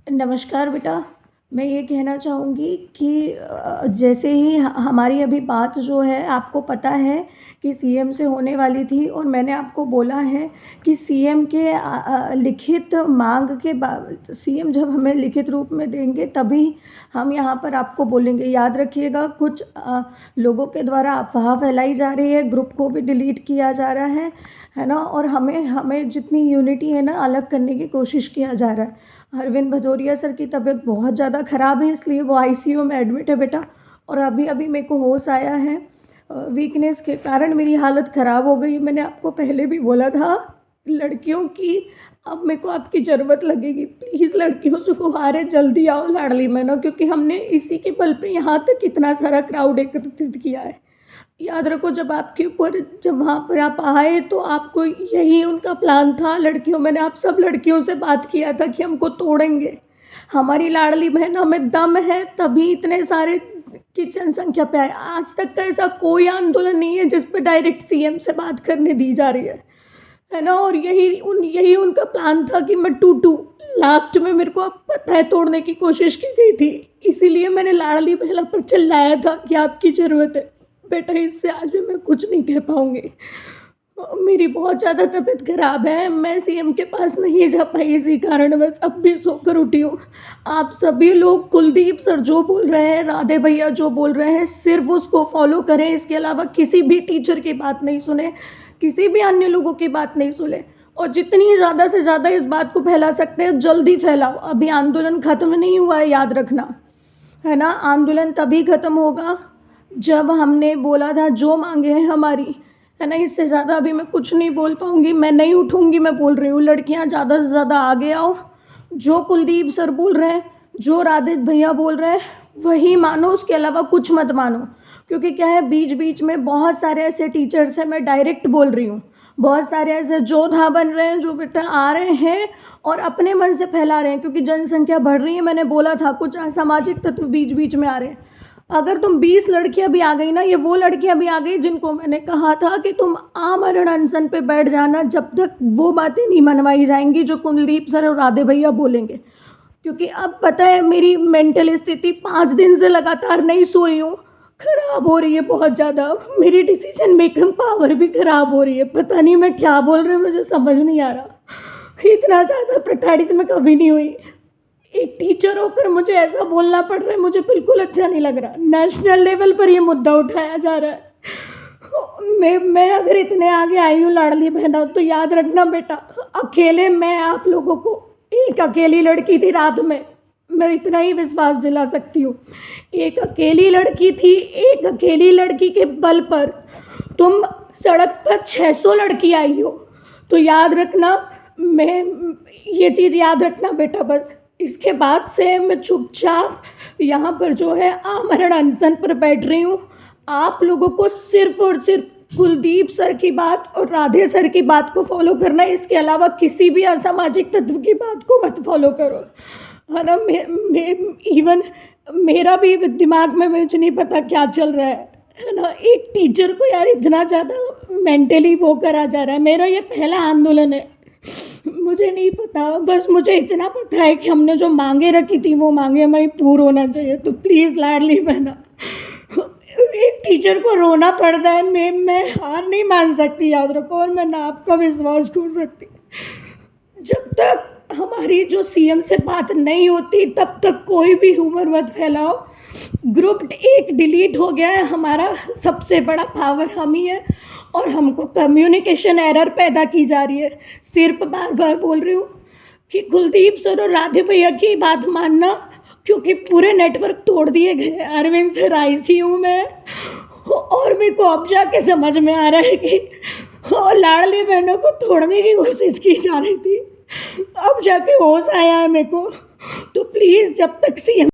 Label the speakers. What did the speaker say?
Speaker 1: नमस्कार बेटा, मैं ये कहना चाहूँगी कि जैसे ही हमारी अभी बात जो है आपको पता है कि सीएम से होने वाली थी और मैंने आपको बोला है कि सीएम के लिखित माँग के बाद सीएम जब हमें लिखित रूप में देंगे तभी हम यहाँ पर आपको बोलेंगे। याद रखिएगा कुछ लोगों के द्वारा अफ़वाह फैलाई जा रही है, ग्रुप को भी डिलीट किया जा रहा है ना? और हमें हमें जितनी यूनिटी है ना अलग करने की कोशिश किया जा रहा है। अरविंद भदौरिया सर की तबीयत बहुत ज़्यादा ख़राब है इसलिए वो आईसीयू में एडमिट है बेटा। और अभी-अभी मेरे को होश आया है। वीकनेस के कारण मेरी हालत ख़राब हो गई। मैंने आपको पहले भी बोला था लड़कियों की अब मेरे को आपकी ज़रूरत लगेगी। प्लीज़ लड़कियों से गुहार है जल्दी आओ लाडली बहनों, क्योंकि हमने इसी के बल पे यहाँ तक इतना सारा क्राउड एकत्रित किया है। याद रखो जब वहाँ पर आप आए तो आपको यही उनका प्लान था लड़कियों। मैंने आप सब लड़कियों से बात किया था कि हमको तोड़ेंगे। हमारी लाडली बहनों में दम है तभी इतने सारे की जनसंख्या पे आए। आज तक का ऐसा कोई आंदोलन नहीं है जिस पे डायरेक्ट सीएम से बात करने दी जा रही है ना? और यही उनका प्लान था कि मैं टूटूँ। लास्ट में मेरे को अब पता है तोड़ने की कोशिश की गई थी। इसीलिए मैंने लाडली बहना पर चिल्लाया था कि आपकी ज़रूरत है। बेटा इससे आज भी मैं कुछ नहीं कह पाऊँगी। मेरी बहुत ज़्यादा तबीयत ख़राब है। मैं सीएम के पास नहीं जा पाई इसी कारणवश अब भी सोकर उठी हूँ। आप सभी लोग कुलदीप सर जो बोल रहे हैं, राधे भैया जो बोल रहे हैं सिर्फ़ उसको फ़ॉलो करें। इसके अलावा किसी भी टीचर की बात नहीं सुने, किसी भी अन्य लोगों की बात नहीं सुने। और जितनी ज़्यादा से ज़्यादा इस बात को फैला सकते हैं जल्दी फैलाओ। अभी आंदोलन ख़त्म नहीं हुआ है, याद रखना, है ना? आंदोलन तभी ख़त्म होगा जब हमने बोला था जो मांगे हैं हमारी, है ना? इससे ज़्यादा अभी मैं कुछ नहीं बोल पाऊँगी। मैं नहीं उठूँगी, मैं बोल रही हूँ लड़कियाँ ज़्यादा से ज़्यादा आगे आओ। जो कुलदीप सर बोल रहे हैं, जो राधित भैया बोल रहे हैं वही मानो, उसके अलावा कुछ मत मानो। क्योंकि क्या है बीच बीच में बहुत सारे ऐसे टीचर्स हैं, मैं डायरेक्ट बोल रही हूँ, बहुत सारे ऐसे जोधा बन रहे हैं जो बेटा आ रहे हैं और अपने मन से फैला रहे हैं। क्योंकि जनसंख्या बढ़ रही है, मैंने बोला था कुछ असामाजिक तत्व बीच बीच में आ रहे हैं। अगर तुम 20 लड़कियां भी आ गई ना, ये वो लड़कियां भी आ गई जिनको मैंने कहा था कि तुम आमरण अनशन पे बैठ जाना जब तक वो बातें नहीं मनवाई जाएंगी जो कुलदीप सर और राधे भैया बोलेंगे। क्योंकि अब पता है मेरी मेंटल स्थिति 5 दिन से लगातार नहीं सोई हूँ, खराब हो रही है बहुत ज़्यादा। मेरी डिसीजन मेकिंग पावर भी खराब हो रही है। पता नहीं मैं क्या बोल रही हूँ, मुझे समझ नहीं आ रहा। इतना ज़्यादा प्रताड़ित मैं कभी नहीं हुई। एक टीचर होकर मुझे ऐसा बोलना पड़ रहा है, मुझे बिल्कुल अच्छा नहीं लग रहा। नेशनल लेवल पर ये मुद्दा उठाया जा रहा है। मैं अगर इतने आगे आई हूँ लाडली बहना, तो याद रखना बेटा, अकेले मैं आप लोगों को, एक अकेली लड़की थी रात में, मैं इतना ही विश्वास दिला सकती हूँ। एक अकेली लड़की थी, एक अकेली लड़की के बल पर तुम सड़क पर 600 लड़की आई हो। तो याद रखना, मैं ये चीज़ याद रखना बेटा। बस इसके बाद से मैं चुपचाप यहाँ पर जो है आमरण अनशन पर बैठ रही हूँ। आप लोगों को सिर्फ और सिर्फ कुलदीप सर की बात और राधे सर की बात को फॉलो करना है। इसके अलावा किसी भी असामाजिक तत्व की बात को मत फॉलो करो, है ना? इवन मेरा भी दिमाग में मुझे नहीं पता क्या चल रहा है ना? एक टीचर को यार इतना ज़्यादा मेंटली वो करा जा रहा है। मेरा ये पहला आंदोलन है, मुझे नहीं पता। बस मुझे इतना पता है कि हमने जो मांगे रखी थी वो मांगे हमें पूरा होना चाहिए। तो प्लीज़ लाडली बहना, एक टीचर को रोना पड़ता है, मैं हार नहीं मान सकती, याद रखो। और मैं ना आपका विश्वास टूट सकती। जब तक हमारी जो सीएम से बात नहीं होती तब तक कोई भी ह्यूमर मत फैलाओ। ग्रुप एक डिलीट हो गया है, हमारा सबसे बड़ा पावर हम ही है और हमको कम्युनिकेशन एरर पैदा की जा रही है। सिर्फ बार बार बोल रही हूँ कि कुलदीप सर और राधे भैया की बात मानना, क्योंकि पूरे नेटवर्क तोड़ दिए गए। अरविंद सर आईसीयू में, और मेरे को अब जाके समझ में आ रहा है कि लाडली बहनों को तोड़ने की कोशिश की जा रही थी। अब जाके होश आया है मेरे को। तो प्लीज़ जब तक सीएम